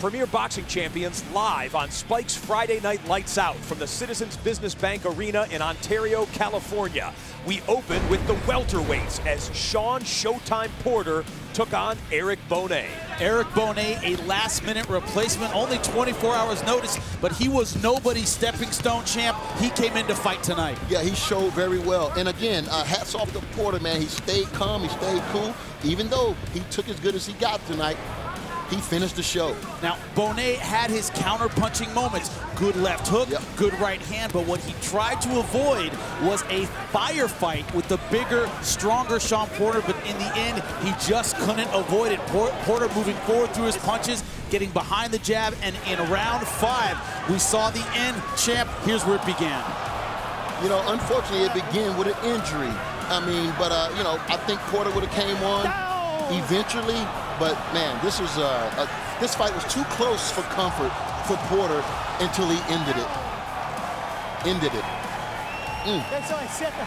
Premier Boxing Champions live on Spike's Friday Night Lights Out from the Citizens Business Bank Arena in Ontario, California. We open with the welterweights as Sean Showtime Porter took on Eric Bonet. Eric Bonet, a last-minute replacement, only 24 hours notice, but he was nobody's stepping stone champ. He came in to fight tonight. Yeah, he showed very well. And again, hats off to Porter, man. He stayed calm, he stayed cool. Even though he took as good as he got tonight, he finished the show. Now, Bonet had his counter-punching moments. Good left hook, good right hand, but what he tried to avoid was a firefight with the bigger, stronger Sean Porter, but in the end, he just couldn't avoid it. Porter moving forward through his punches, getting behind the jab, and in round 5, we saw the end. Champ, here's where it began. You know, unfortunately, it began with an injury. I mean, but, you know, I think Porter would have came on eventually. But man, this fight was too close for comfort for Porter until he ended it.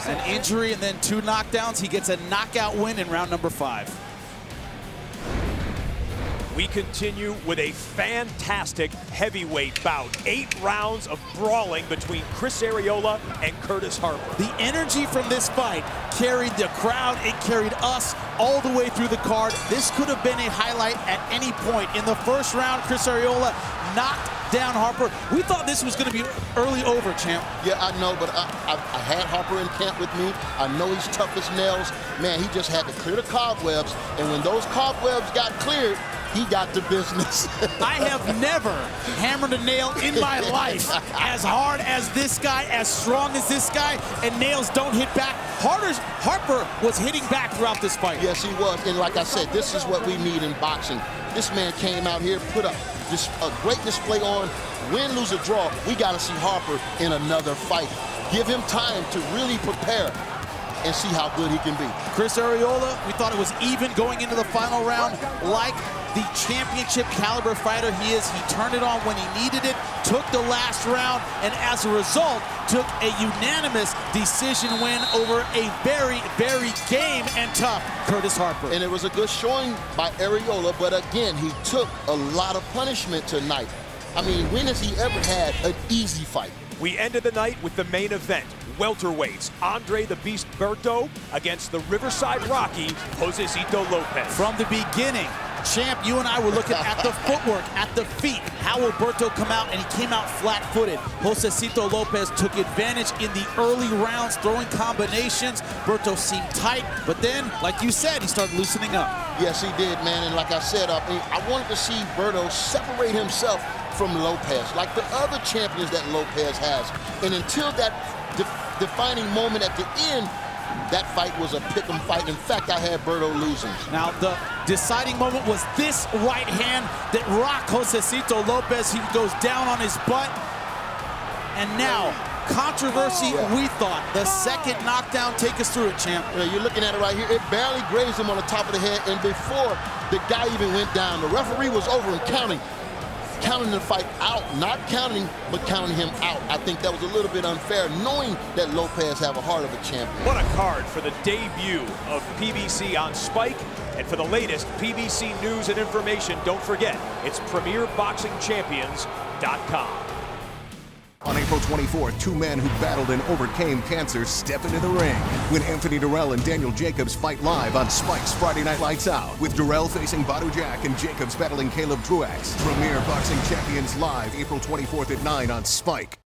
An injury and then 2 knockdowns. He gets a knockout win in round number 5. We continue with a fantastic heavyweight bout. 8 rounds of brawling between Chris Arreola and Curtis Harper. The energy from this fight carried the crowd, it carried us all the way through the card. This could have been a highlight at any point. In the first round, Chris Arreola knocked down Harper. We thought this was going to be early over, champ. Yeah, I know, but I had Harper in camp with me. I know he's tough as nails. Man, he just had to clear the cobwebs, and when those cobwebs got cleared, he got the business. I have never hammered a nail in my life as hard as this guy, as strong as this guy, and nails don't hit back. Harper was hitting back throughout this fight. Yes, he was, and like I said, this is what we need in boxing. This man came out here, put a great display on, win, lose, or draw. We got to see Harper in another fight. Give him time to really prepare and see how good he can be. Chris Arreola, we thought it was even going into the final round. Like the championship caliber fighter he is, he turned it on when he needed it, took the last round, and as a result, took a unanimous decision win over a very, very game and tough Curtis Harper. And it was a good showing by Arreola, but again, he took a lot of punishment tonight. I mean, when has he ever had an easy fight? We ended the night with the main event. Welterweights, Andre the Beast Berto against the Riverside Rocky, Josecito Lopez. From the beginning, champ, you and I were looking at the footwork, at the feet. How will Berto come out? And he came out flat-footed. Josecito Lopez took advantage in the early rounds, throwing combinations. Berto seemed tight, but then, like you said, he started loosening up. Yes, he did, man, and like I said, I wanted to see Berto separate himself from Lopez, like the other champions that Lopez has. And until that defining moment at the end, that fight was a pick'em fight. In fact, I had Berto losing. Now, the deciding moment was this right hand that rocked Josecito Lopez. He goes down on his butt. And now, controversy, we thought. The second knockdown, take us through it, champ. You're looking at it right here. It barely grazed him on the top of the head, and before the guy even went down, the referee was over and counting the fight out, not counting, but counting him out. I think that was a little bit unfair, knowing that Lopez have a heart of a champion. What a card for the debut of PBC on Spike. And for the latest PBC news and information, don't forget, it's PremierBoxingChampions.com. On April 24th, 2 men who battled and overcame cancer step into the ring when Anthony Durrell and Daniel Jacobs fight live on Spike's Friday Night Lights Out, with Durrell facing Badu Jack and Jacobs battling Caleb Truax. Premier Boxing Champions live April 24th at 9 on Spike.